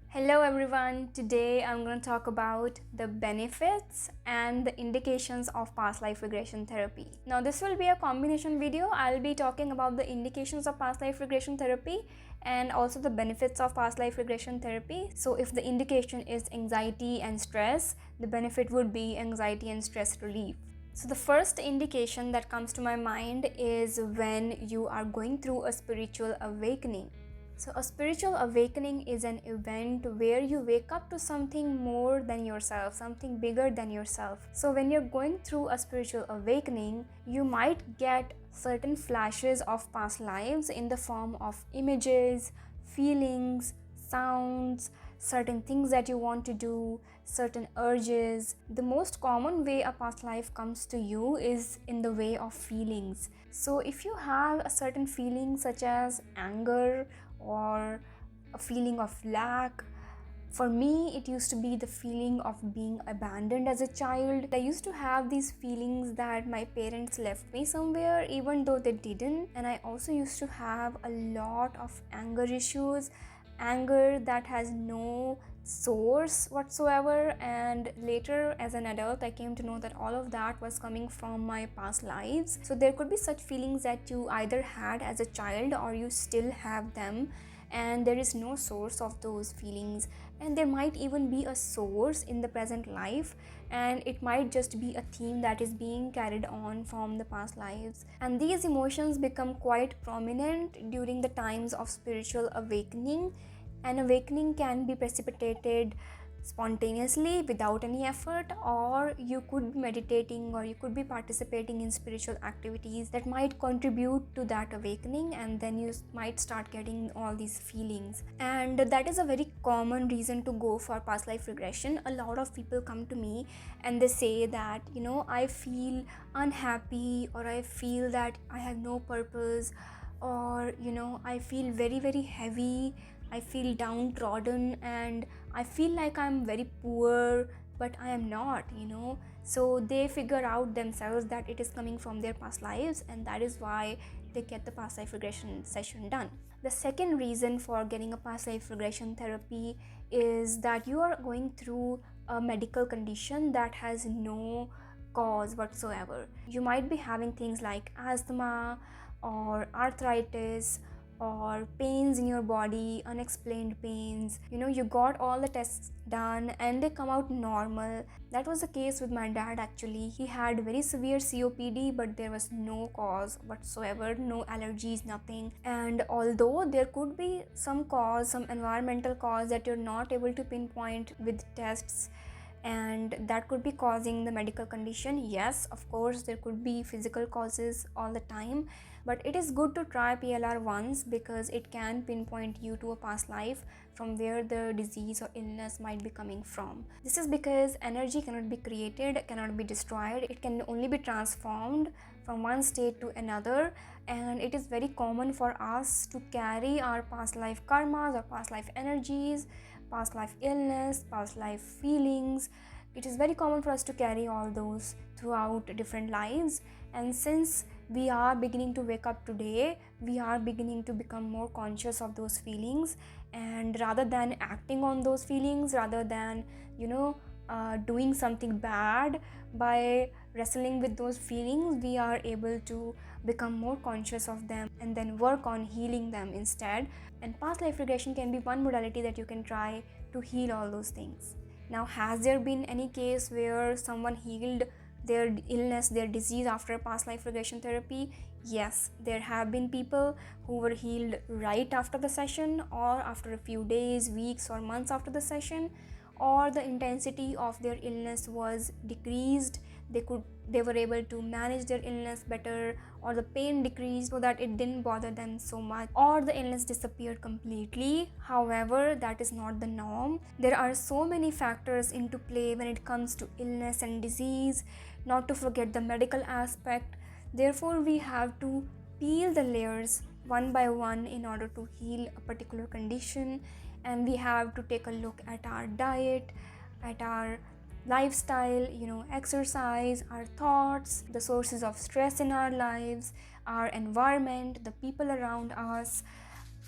Hello everyone, today I'm going to talk about the benefits and the indications of past life regression therapy. Now this will be a combination video. I'll be talking about the indications of past life regression therapy and also the benefits of past life regression therapy. So if the indication is anxiety and stress, the benefit would be anxiety and stress relief. So the first indication that comes to my mind is when you are going through a spiritual awakening. So a spiritual awakening is an event where you wake up to something more than yourself, something bigger than yourself. So when you're going through a spiritual awakening, you might get certain flashes of past lives in the form of images, feelings, sounds, certain things that you want to do, certain urges. The most common way a past life comes to you is in the way of feelings. So if you have a certain feeling such as anger or a feeling of lack, for me, it used to be the feeling of being abandoned as a child. I used to have these feelings that my parents left me somewhere even though they didn't. And I also used to have a lot of anger issues, anger that has no source whatsoever. And later as an adult, I came to know that all of that was coming from my past lives. So there could be such feelings that you either had as a child or you still have them, and there is no source of those feelings, and there might even be a source in the present life, and it might just be a theme that is being carried on from the past lives. And these emotions become quite prominent during the times of spiritual awakening. An awakening can be precipitated spontaneously without any effort, or you could be meditating or you could be participating in spiritual activities that might contribute to that awakening, and then you might start getting all these feelings. And that is a very common reason to go for past life regression. A lot of people come to me and they say that, I feel unhappy, or I feel that I have no purpose, or I feel very, very heavy, I feel downtrodden, and I feel like I'm very poor, but I am not. So they figure out themselves that it is coming from their past lives, and that is why they get the past life regression session done. The second reason for getting a past life regression therapy is that you are going through a medical condition that has no cause whatsoever. You might be having things like asthma or arthritis or pains in your body, unexplained pains. You got all the tests done and they come out normal. That was the case with my dad actually. He had very severe COPD, but there was no cause whatsoever, no allergies, nothing. And although there could be some cause, some environmental cause that you're not able to pinpoint with tests, and that could be causing the medical condition. Yes, of course, there could be physical causes all the time, but it is good to try PLR once because it can pinpoint you to a past life from where the disease or illness might be coming from. This is because energy cannot be created, cannot be destroyed. It can only be transformed from one state to another, and it is very common for us to carry our past life karmas or past life energies, past life illness, past life feelings. It is very common for us to carry all those throughout different lives. And since we are beginning to wake up today, we are beginning to become more conscious of those feelings, and rather than acting on those feelings, rather than doing something bad by wrestling with those feelings, we are able to become more conscious of them and then work on healing them instead. And past life regression can be one modality that you can try to heal all those things. Now, has there been any case where someone healed their illness, their disease after past life regression therapy? Yes, there have been people who were healed right after the session, or after a few days, weeks, or months after the session, or the intensity of their illness was decreased. They were able to manage their illness better, or the pain decreased so that it didn't bother them so much, or the illness disappeared completely. However, that is not the norm. There are so many factors into play when it comes to illness and disease, not to forget the medical aspect. Therefore, we have to peel the layers one by one in order to heal a particular condition, and we have to take a look at our diet, at our lifestyle, exercise, our thoughts, the sources of stress in our lives, our environment, the people around us,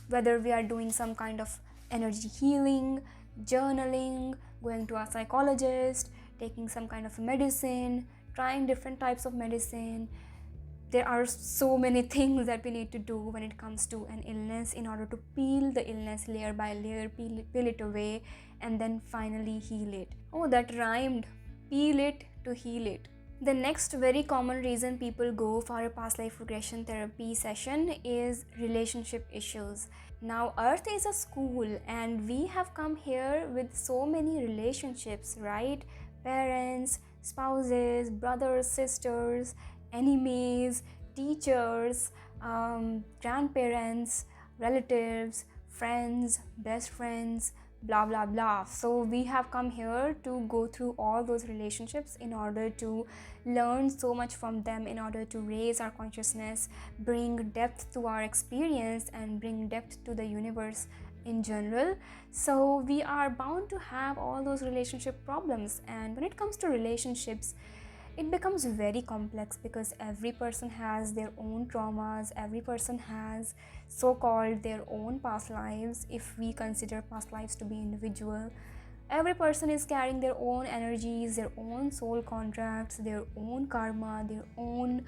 whether we are doing some kind of energy healing, journaling, going to a psychologist, taking some kind of medicine, trying different types of medicine. There are so many things that we need to do when it comes to an illness in order to peel the illness layer by layer, peel it away, and then finally heal it. Oh, that rhymed. Peel it to heal it. The next very common reason people go for a past life regression therapy session is relationship issues. Now, Earth is a school and we have come here with so many relationships, right? Parents, spouses, brothers, sisters, enemies, teachers, grandparents, relatives, friends, best friends, blah blah blah. So we have come here to go through all those relationships in order to learn so much from them, in order to raise our consciousness, bring depth to our experience, and bring depth to the universe in general. So we are bound to have all those relationship problems, and when it comes to relationships, it becomes very complex because every person has their own traumas, every person has so-called their own past lives, if we consider past lives to be individual. Every person is carrying their own energies, their own soul contracts, their own karma, their own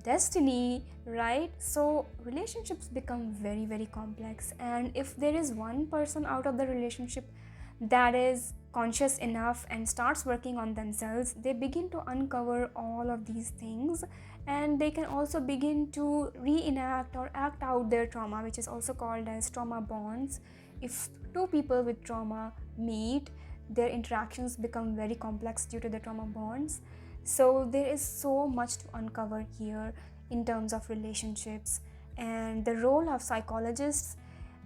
destiny, right? So relationships become very, very complex, and if there is one person out of the relationship that is conscious enough and starts working on themselves, they begin to uncover all of these things, and they can also begin to reenact or act out their trauma, which is also called as trauma bonds. If two people with trauma meet, their interactions become very complex due to the trauma bonds. So there is so much to uncover here in terms of relationships, and the role of psychologists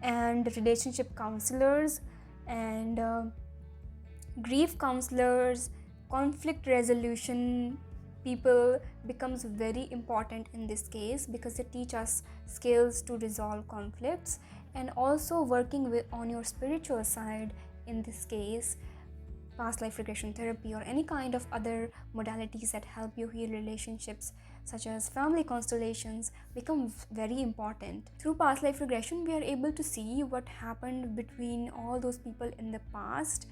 and relationship counselors and grief counselors, conflict resolution people becomes very important in this case, because they teach us skills to resolve conflicts, and also working with on your spiritual side. In this case, past life regression therapy or any kind of other modalities that help you heal relationships, such as family constellations, become very important. Through past life regression, we are able to see what happened between all those people in the past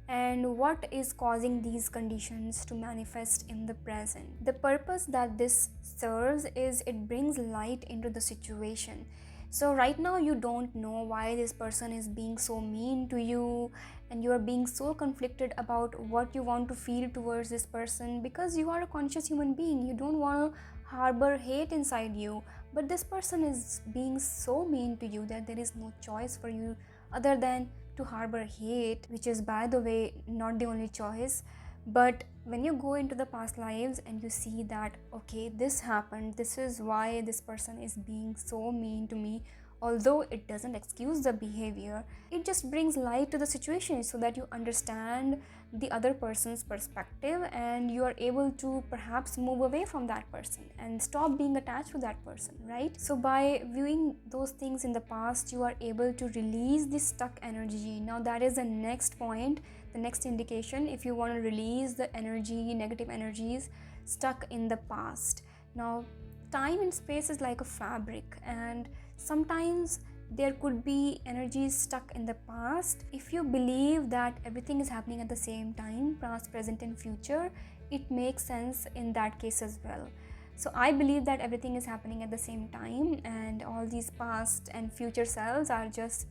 and what is causing these conditions to manifest in the present. The purpose that this serves is it brings light into the situation. So right now you don't know why this person is being so mean to you, and you are being so conflicted about what you want to feel towards this person, because you are a conscious human being. You don't want to harbor hate inside you, but this person is being so mean to you that there is no choice for you other than to harbor hate, which is, by the way, not the only choice. But when you go into the past lives and you see that, okay, this happened, this is why this person is being so mean to me, although it doesn't excuse the behavior, it just brings light to the situation so that you understand the other person's perspective, and you are able to perhaps move away from that person and stop being attached to that person, right? So by viewing those things in the past, you are able to release this stuck energy. Now that is the next point, the next indication, if you want to release the energy, negative energies stuck in the past. Now, time and space is like a fabric, and sometimes there could be energies stuck in the past. If you believe that everything is happening at the same time, past, present and future, it makes sense in that case as well. So I believe that everything is happening at the same time, and all these past and future selves are just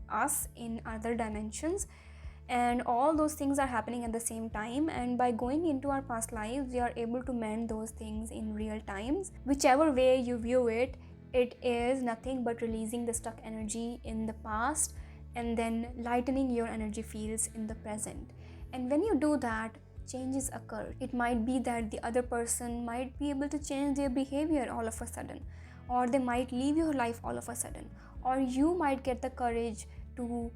us in other dimensions, and all those things are happening at the same time, and by going into our past lives, we are able to mend those things in real times. Whichever way you view it, it is nothing but releasing the stuck energy in the past and then lightening your energy fields in the present. And when you do that, changes occur. It might be that the other person might be able to change their behavior all of a sudden, or they might leave your life all of a sudden, or you might get the courage to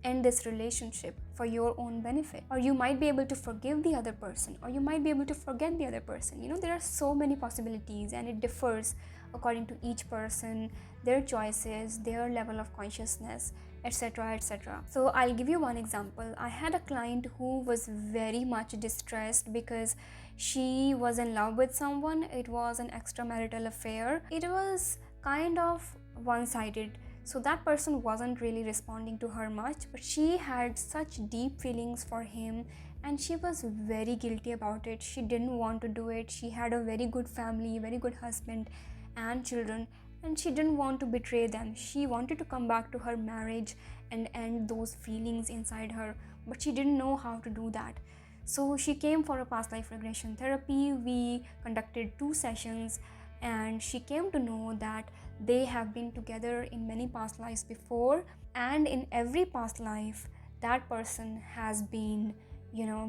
end this relationship for your own benefit, or you might be able to forgive the other person, or you might be able to forget the other person. There are so many possibilities, and it differs according to each person, their choices, their level of consciousness, etc., etc. So I'll give you one example. I had a client who was very much distressed because she was in love with someone. It was an extramarital affair. It was kind of one-sided, so that person wasn't really responding to her much, but she had such deep feelings for him and she was very guilty about it. She didn't want to do it. She had a very good family, very good husband and children, and she didn't want to betray them. She wanted to come back to her marriage and end those feelings inside her, but she didn't know how to do that. So she came for a past life regression therapy. We conducted 2 sessions and she came to know that they have been together in many past lives before, and in every past life that person has been,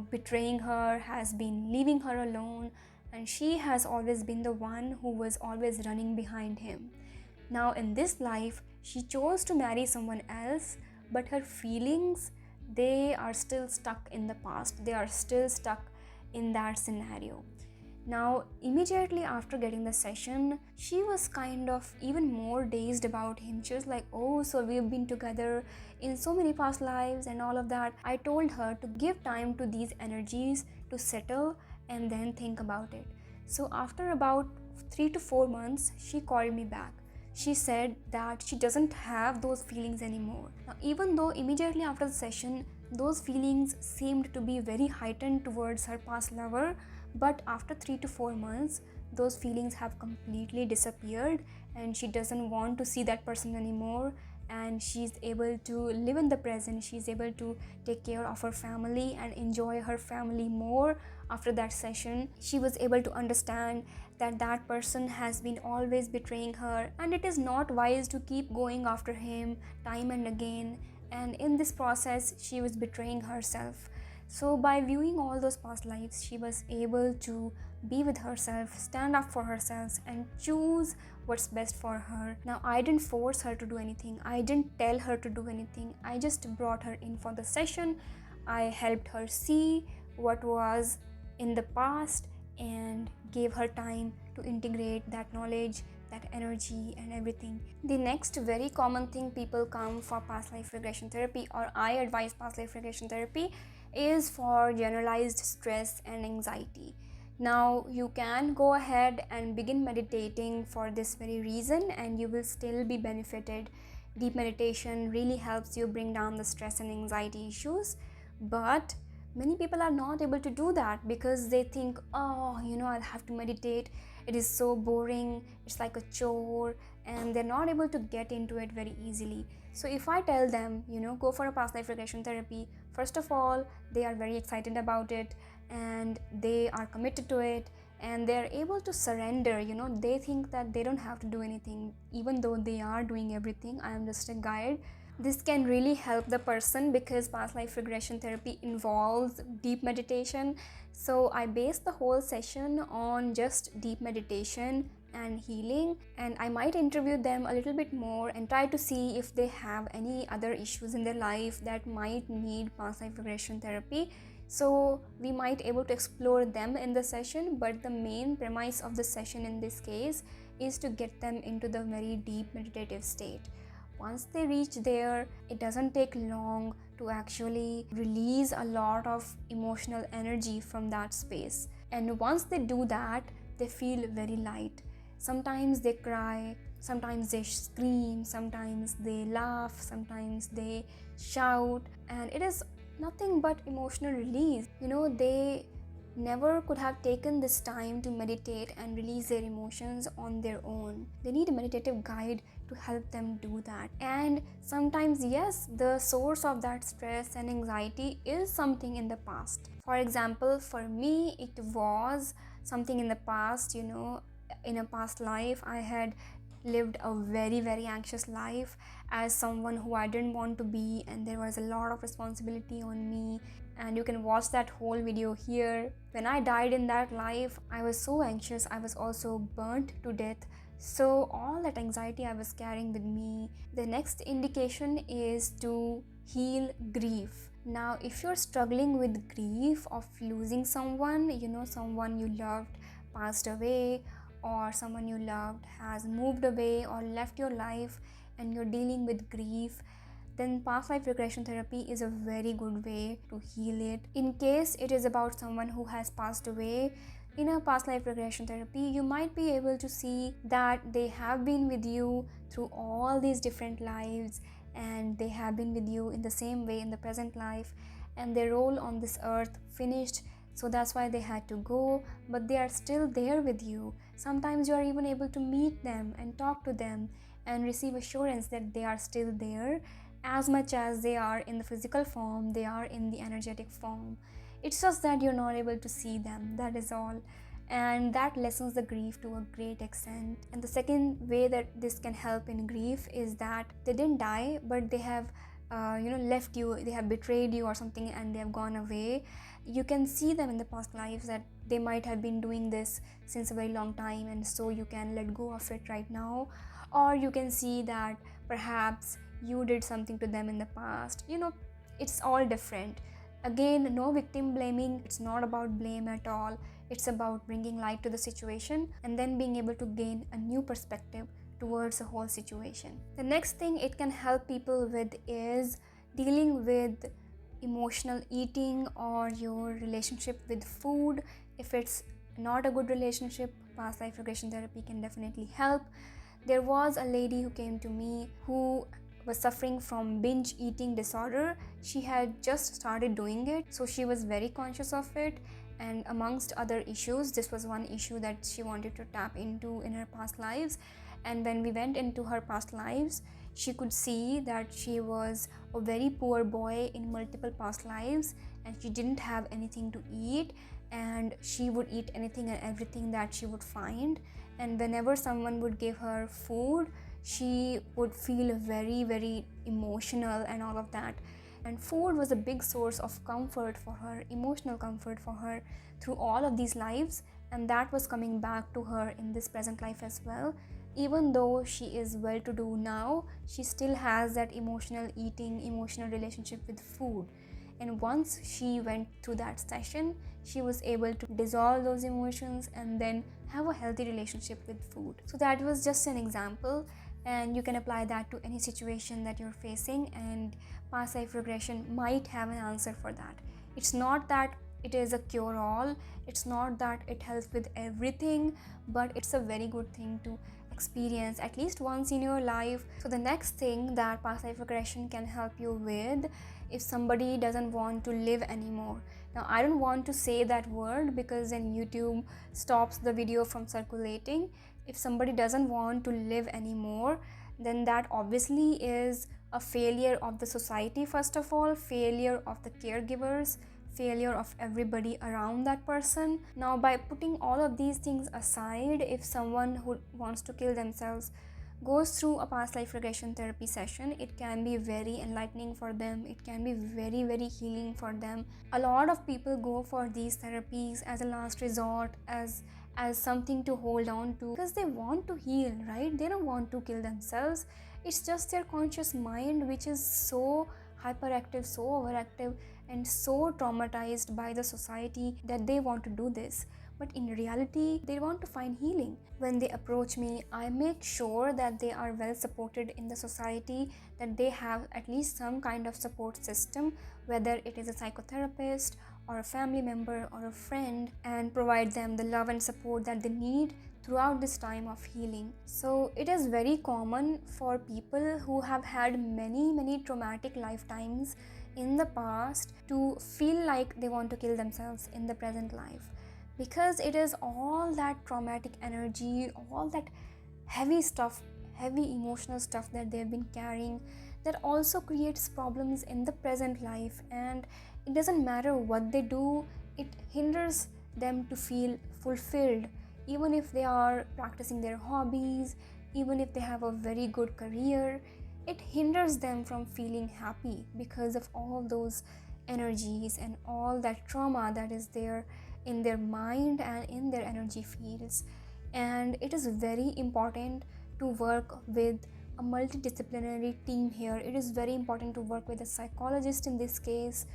betraying her, has been leaving her alone, and she has always been the one who was always running behind him. Now in this life she chose to marry someone else, but her feelings, they are still stuck in the past. They are still stuck in that scenario. Now immediately after getting the session, she was kind of even more dazed about him. She was like, oh, so we've been together in so many past lives and all of that. I told her to give time to these energies to settle and then think about it. So after about 3 to 4 months, she called me back. She said that she doesn't have those feelings anymore. Now, even though immediately after the session, those feelings seemed to be very heightened towards her past lover, but after 3 to 4 months, those feelings have completely disappeared and she doesn't want to see that person anymore, and she's able to live in the present. She's able to take care of her family and enjoy her family more. After that session, she was able to understand that that person has been always betraying her, and it is not wise to keep going after him time and again, and in this process she was betraying herself. So by viewing all those past lives, she was able to be with herself, stand up for herself, and choose what's best for her. Now I didn't force her to do anything. I didn't tell her to do anything. I just brought her in for the session. I helped her see what was in the past and gave her time to integrate that knowledge, that energy and everything. The next very common thing people come for past life regression therapy, or I advise past life regression therapy, is for generalized stress and anxiety. Now you can go ahead and begin meditating for this very reason and you will still be benefited. Deep meditation really helps you bring down the stress and anxiety issues, but many people are not able to do that because they think, oh, I'll have to meditate. It is so boring. It's like a chore, and they're not able to get into it very easily. So if I tell them, go for a past life regression therapy, first of all, they are very excited about it and they are committed to it and they're able to surrender. They think that they don't have to do anything, even though they are doing everything. I am just a guide. This can really help the person because past life regression therapy involves deep meditation. So I base the whole session on just deep meditation and healing, and I might interview them a little bit more and try to see if they have any other issues in their life that might need past life regression therapy. So we might able to explore them in the session, but the main premise of the session in this case is to get them into the very deep meditative state. Once they reach there, it doesn't take long to actually release a lot of emotional energy from that space. And once they do that, they feel very light. Sometimes they cry, sometimes they scream, sometimes they laugh, sometimes they shout, and it is nothing but emotional release. They never could have taken this time to meditate and release their emotions on their own. They need a meditative guide to help them do that. And sometimes, yes, the source of that stress and anxiety is something in the past. For example, for me, it was something in the past. In a past life, I had lived a very, very anxious life as someone who I didn't want to be, and there was a lot of responsibility on me, and you can watch that whole video here. When I died in that life, I was so anxious. I was also burnt to death. So all that anxiety I was carrying with me. The next indication is to heal grief. Now if you're struggling with grief of losing someone, someone you loved passed away, or someone you loved has moved away or left your life, and you're dealing with grief, then past life regression therapy is a very good way to heal it. In case it is about someone who has passed away, in a past life regression therapy, you might be able to see that they have been with you through all these different lives, and they have been with you in the same way in the present life, and their role on this earth finished, so that's why they had to go, but they are still there with you. Sometimes you are even able to meet them and talk to them and receive assurance that they are still there. As much as they are in the physical form, they are in the energetic form. It's just that you're not able to see them, that is all. And that lessens the grief to a great extent. And the second way that this can help in grief is that they didn't die, but they have left you, they have betrayed you or something, and they have gone away. You can see them in the past lives that they might have been doing this since a very long time, and so you can let go of it right now. Or you can see that perhaps you did something to them in the past. It's all different. Again, no victim blaming. It's not about blame at all. It's about bringing light to the situation and then being able to gain a new perspective towards the whole situation. The next thing it can help people with is dealing with emotional eating or your relationship with food. If it's not a good relationship, past life regression therapy can definitely help. There was a lady who came to me who was suffering from binge eating disorder. She had just started doing it, so she was very conscious of it, and amongst other issues, this was one issue that she wanted to tap into in her past lives. And when we went into her past lives, she could see that she was a very poor boy in multiple past lives, and she didn't have anything to eat, and she would eat anything and everything that she would find. And whenever someone would give her food, she would feel very, very emotional and all of that. And food was a big source of comfort for her, emotional comfort for her through all of these lives, and that was coming back to her in this present life as well. Even though she is well to do now, she still has that emotional eating, emotional relationship with food. And once she went through that session, she was able to dissolve those emotions and then have a healthy relationship with food. So that was just an example, and you can apply that to any situation that you're facing, and past life regression might have an answer for that. It's not that it is a cure-all, it's not that it helps with everything, but it's a very good thing to experience at least once in your life. So the next thing that past life regression can help you with, if somebody doesn't want to live anymore. Now, I don't want to say that word because then YouTube stops the video from circulating. If somebody doesn't want to live anymore, then that obviously is a failure of the society, first of all, failure of the caregivers, failure of everybody around that person. Now, by putting all of these things aside, if someone who wants to kill themselves goes through a past life regression therapy session, it can be very enlightening for them. It can be very, very healing for them. A lot of people go for these therapies as a last resort, as something to hold on to, because they want to heal, right? They don't want to kill themselves. It's just their conscious mind which is so hyperactive, so overactive, and so traumatized by the society that they want to do this. But in reality, they want to find healing. When they approach me, I make sure that they are well supported in the society, that they have at least some kind of support system, whether it is a psychotherapist or a family member or a friend, and provide them the love and support that they need throughout this time of healing. So it is very common for people who have had many traumatic lifetimes in the past to feel like they want to kill themselves in the present life, because it is all that traumatic energy, all that heavy stuff, heavy emotional stuff that they've been carrying, that also creates problems in the present life. And it doesn't matter what they do, it hinders them to feel fulfilled. Even if they are practicing their hobbies, even if they have a very good career, it hinders them from feeling happy because of all those energies and all that trauma that is there in their mind and in their energy fields. And it is very important to work with a multidisciplinary team here. It is very important to work with a psychologist in this case,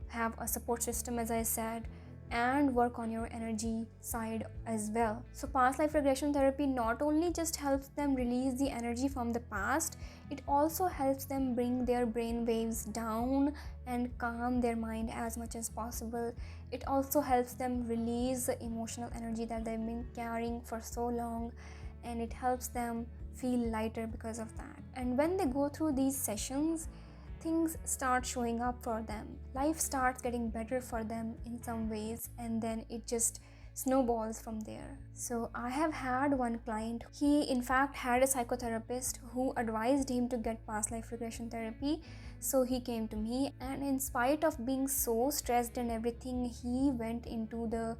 have a support system, as I said, and work on your energy side as well. So past life regression therapy not only just helps them release the energy from the past, it also helps them bring their brain waves down and calm their mind as much as possible. It also helps them release the emotional energy that they've been carrying for so long, and it helps them feel lighter because of that. And when they go through these sessions, things start showing up for them. Life starts getting better for them in some ways, and then it just snowballs from there. So I have had one client, he in fact had a psychotherapist who advised him to get past life regression therapy. So he came to me, and in spite of being so stressed and everything, he went into the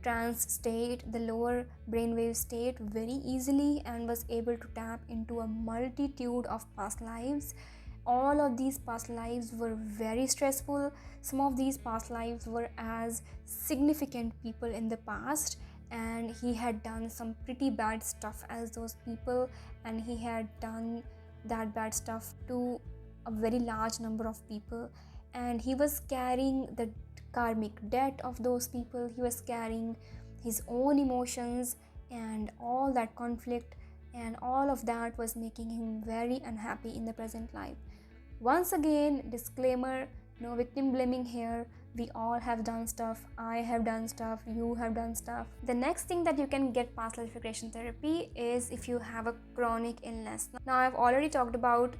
trance state, the lower brainwave state, very easily, and was able to tap into a multitude of past lives. All of these past lives were very stressful. Some of these past lives were as significant people in the past, and he had done some pretty bad stuff as those people, and he had done that bad stuff to a very large number of people, and he was carrying the karmic debt of those people. He was carrying his own emotions and all that conflict, and all of that was making him very unhappy in the present life. Once again, disclaimer, no victim blaming here. We all have done stuff. I have done stuff. You have done stuff. The next thing that you can get past life regression therapy is if you have a chronic illness. Now, I've already talked about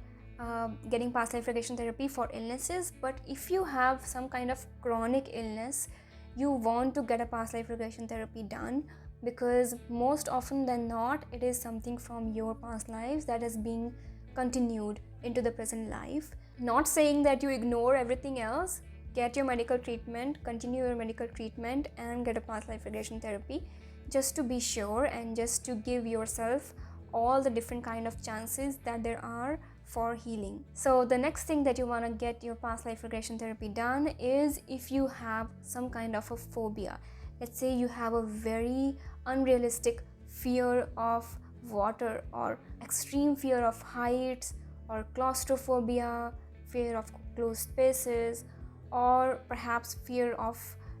getting past life regression therapy for illnesses, but if you have some kind of chronic illness, you want to get a past life regression therapy done, because most often than not, it is something from your past lives that is being continued into the present life. Not saying that you ignore everything else. Get your medical treatment, continue your medical treatment, and get a past life regression therapy, just to be sure and just to give yourself all the different kind of chances that there are for healing. So the next thing that you want to get your past life regression therapy done is if you have some kind of a phobia. Let's say you have a very unrealistic fear of water, or extreme fear of heights, or claustrophobia, fear of closed spaces, or perhaps fear of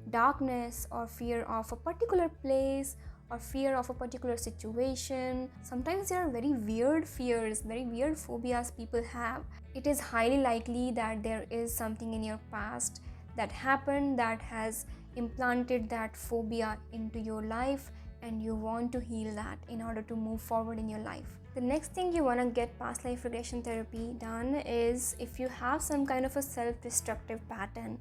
darkness, or fear of a particular place, or fear of a particular situation. Sometimes there are very weird fears, very weird phobias people have. It is highly likely that there is something in your past that happened that has implanted that phobia into your life, and you want to heal that in order to move forward in your life. The next thing you want to get past life regression therapy done is if you have some kind of a self-destructive pattern.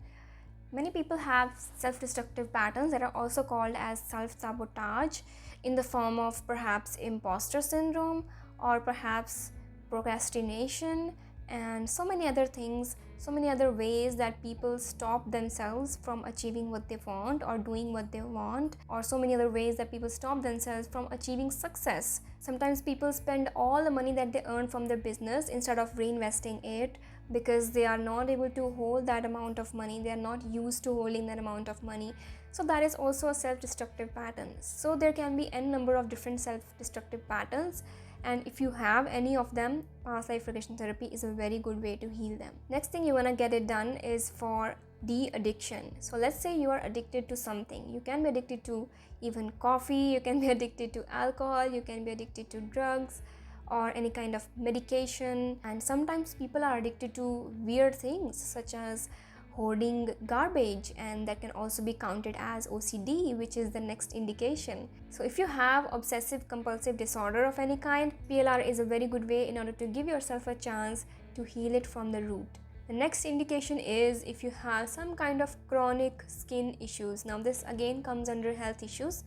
Many people have self-destructive patterns that are also called as self-sabotage, in the form of perhaps imposter syndrome, or perhaps procrastination, and so many other things, so many other ways that people stop themselves from achieving what they want or doing what they want, or so many other ways that people stop themselves from achieving success. Sometimes people spend all the money that they earn from their business instead of reinvesting it, because they are not able to hold that amount of money. They are not used to holding that amount of money. So that is also a self-destructive pattern. So there can be n number of different self-destructive patterns, and if you have any of them, past life regression therapy is a very good way to heal them. Next thing you want to get it done is for de-addiction. So let's say you are addicted to something. You can be addicted to even coffee, you can be addicted to alcohol, you can be addicted to drugs, or any kind of medication. And sometimes people are addicted to weird things such as hoarding garbage, and that can also be counted as OCD, which is the next indication. So if you have obsessive compulsive disorder of any kind, PLR is a very good way in order to give yourself a chance to heal it from the root. The next indication is if you have some kind of chronic skin issues. Now this again comes under health issues,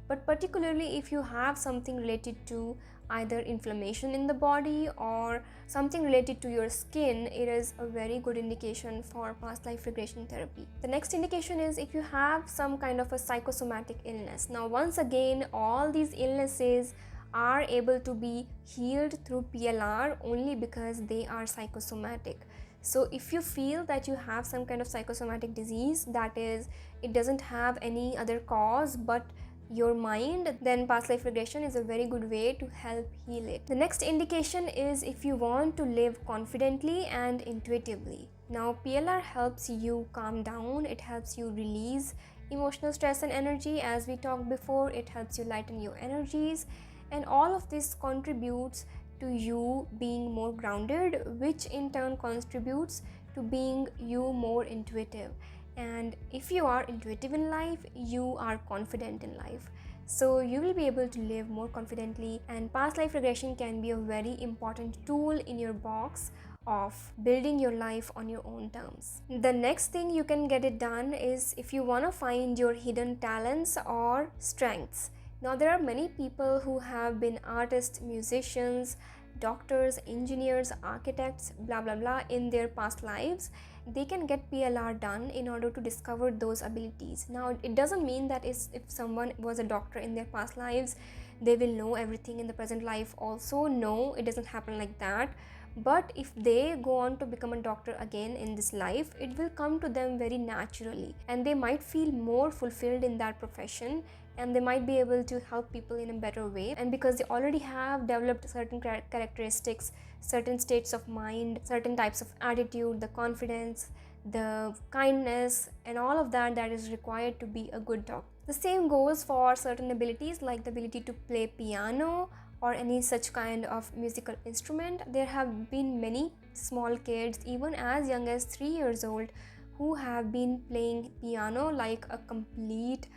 but particularly if you have something related to either inflammation in the body or something related to your skin, it is a very good indication for past life regression therapy. The next indication is if you have some kind of a psychosomatic illness. Now once again, all these illnesses are able to be healed through PLR only because they are psychosomatic. So if you feel that you have some kind of psychosomatic disease, that is, it doesn't have any other cause but your mind, then past life regression is a very good way to help heal it. The next indication is if you want to live confidently and intuitively. Now PLR helps you calm down, it helps you release emotional stress and energy. As we talked before, it helps you lighten your energies, and all of this contributes to you being more grounded, which in turn contributes to being you more intuitive. And if you are intuitive in life, you are confident in life, so you will be able to live more confidently. And past life regression can be a very important tool in your box of building your life on your own terms. The next thing you can get it done is if you want to find your hidden talents or strengths. Now, there are many people who have been artists, musicians, doctors, engineers, architects, blah blah blah in their past lives. They can get PLR done in order to discover those abilities. Now, it doesn't mean that if someone was a doctor in their past lives, they will know everything in the present life also. No, it doesn't happen like that. But if they go on to become a doctor again in this life, it will come to them very naturally, and they might feel more fulfilled in that profession, and they might be able to help people in a better way. And because they already have developed certain characteristics, certain states of mind, certain types of attitude, the confidence, the kindness, and all of that that is required to be a good doctor. The same goes for certain abilities like the ability to play piano or any such kind of musical instrument. There have been many small kids, even as young as 3 years old, who have been playing piano like a complete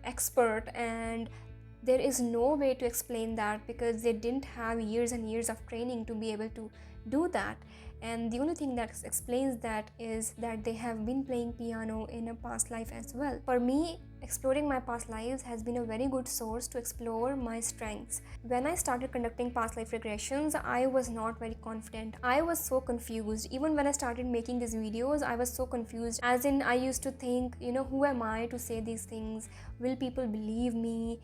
expert, and there is no way to explain that because they didn't have years and years of training to be able to do that. And the only thing that explains that is that they have been playing piano in a past life as well. For me, exploring my past lives has been a very good source to explore my strengths. When I started conducting past life regressions, I was not very confident. I was so confused. Even when I started making these videos, I was so confused. As in, I used to think, who am I to say these things? Will people believe me?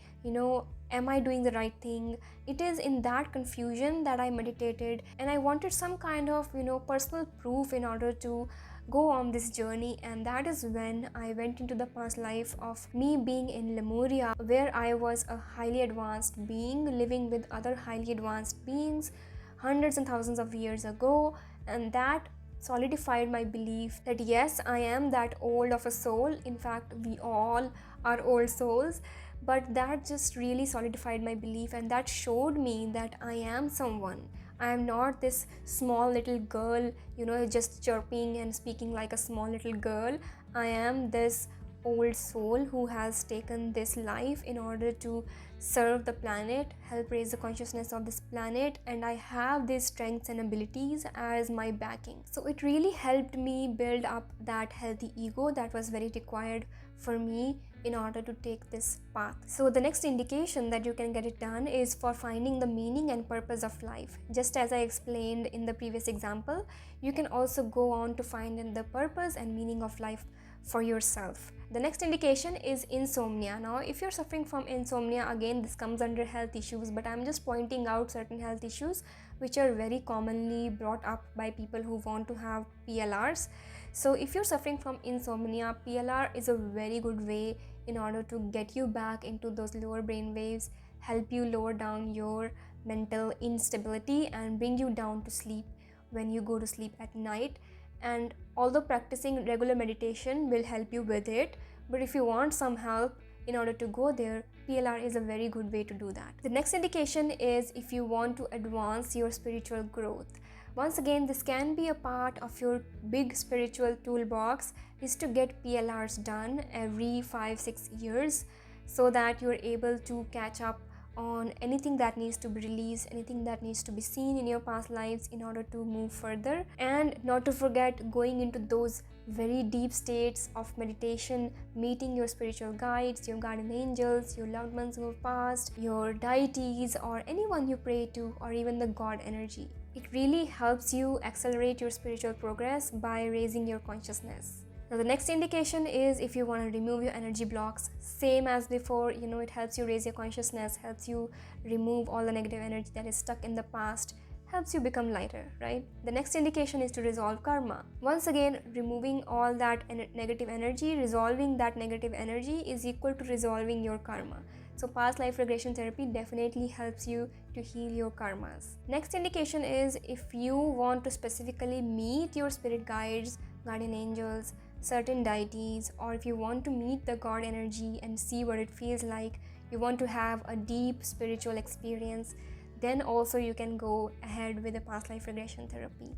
Am I doing the right thing? It is in that confusion that I meditated, and I wanted some kind of, personal proof in order to go on this journey. And that is when I went into the past life of me being in Lemuria, where I was a highly advanced being living with other highly advanced beings hundreds and thousands of years ago. And that solidified my belief that yes, I am that old of a soul. In fact, we all are old souls. But that just really solidified my belief, and that showed me that I am someone. I am not this small little girl, just chirping and speaking like a small little girl. I am this old soul who has taken this life in order to serve the planet, help raise the consciousness of this planet, and I have these strengths and abilities as my backing. So it really helped me build up that healthy ego that was very required for me in order to take this path. So the next indication that you can get it done is for finding the meaning and purpose of life. Just as I explained in the previous example, you can also go on to find the purpose and meaning of life for yourself. The next indication is insomnia. Now, if you're suffering from insomnia, again, this comes under health issues, but I'm just pointing out certain health issues which are very commonly brought up by people who want to have PLRs. So if you're suffering from insomnia, PLR is a very good way in order to get you back into those lower brain waves, help you lower down your mental instability, and bring you down to sleep when you go to sleep at night. And although practicing regular meditation will help you with it, but if you want some help in order to go there, PLR is a very good way to do that. The next indication is if you want to advance your spiritual growth. Once again, this can be a part of your big spiritual toolbox, is to get PLRs done every 5-6 years so that you're able to catch up on anything that needs to be released, anything that needs to be seen in your past lives in order to move further. And not to forget going into those very deep states of meditation, meeting your spiritual guides, your guardian angels, your loved ones who have passed, your deities, or anyone you pray to, or even the God energy. It really helps you accelerate your spiritual progress by raising your consciousness. Now, the next indication is if you want to remove your energy blocks. Same as before, it helps you raise your consciousness, helps you remove all the negative energy that is stuck in the past, helps you become lighter, right? The next indication is to resolve karma. Once again, removing all that negative energy, resolving that negative energy is equal to resolving your karma. So past life regression therapy definitely helps you to heal your karmas. Next indication is if you want to specifically meet your spirit guides, guardian angels, certain deities, or if you want to meet the god energy and see what it feels like, you want to have a deep spiritual experience, then also you can go ahead with the past life regression therapy.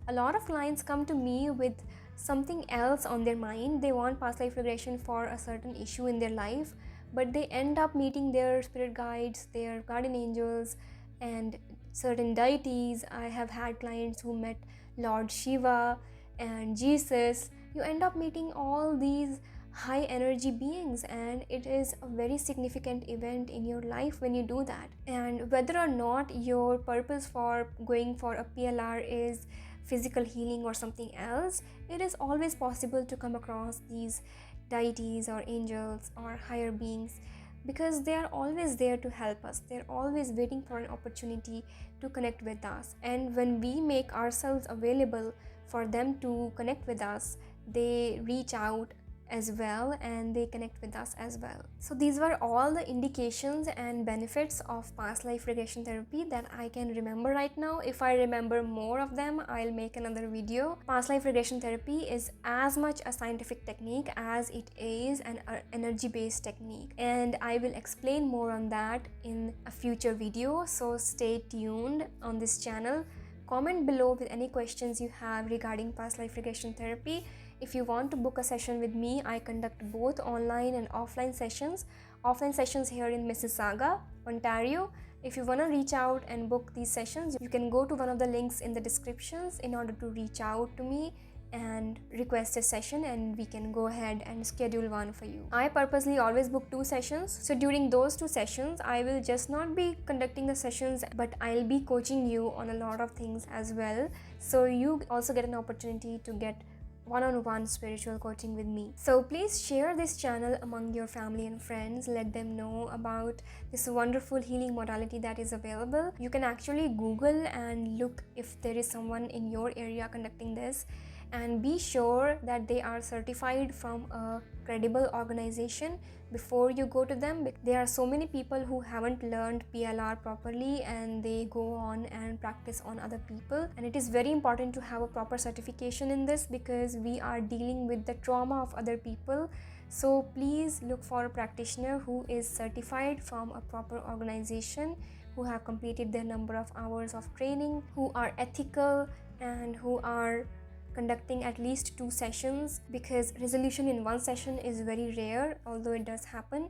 A lot of clients come to me with something else on their mind. They want past life regression for a certain issue in their life, but they end up meeting their spirit guides, their guardian angels, and certain deities. I have had clients who met Lord Shiva and Jesus. You end up meeting all these high energy beings, and it is a very significant event in your life when you do that. And whether or not your purpose for going for a PLR is physical healing or something else, it is always possible to come across these deities or angels or higher beings, because they are always there to help us. They're always waiting for an opportunity to connect with us, and when we make ourselves available for them to connect with us, they reach out as well and they connect with us as well. So these were all the indications and benefits of past life regression therapy that I can remember right now. If I remember more of them, I'll make another video. Past life regression therapy is as much a scientific technique as it is an energy-based technique, and I will explain more on that in a future video, so stay tuned on this channel. Comment below with any questions you have regarding past life regression therapy. If you want to book a session with me, I conduct both online and offline sessions. Offline sessions here in Mississauga, Ontario. If you want to reach out and book these sessions, you can go to one of the links in the descriptions in order to reach out to me and request a session, and we can go ahead and schedule one for you. I purposely always book 2 sessions, so during those 2 sessions I will just not be conducting the sessions, but I'll be coaching you on a lot of things as well, so you also get an opportunity to get one-on-one spiritual coaching with me. So please share this channel among your family and friends. Let them know about this wonderful healing modality that is available. You can actually Google and look if there is someone in your area conducting this, and be sure that they are certified from a credible organization before you go to them. There are so many people who haven't learned PLR properly and they go on and practice on other people, and it is very important to have a proper certification in this because we are dealing with the trauma of other people. So please look for a practitioner who is certified from a proper organization, who have completed their number of hours of training, who are ethical, and who are conducting at least 2 sessions, because resolution in 1 session is very rare, although it does happen.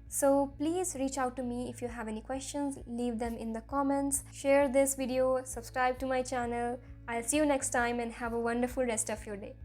So please reach out to me if you have any questions. Leave them in the comments, share this video, subscribe to my channel. I'll see you next time, and have a wonderful rest of your day.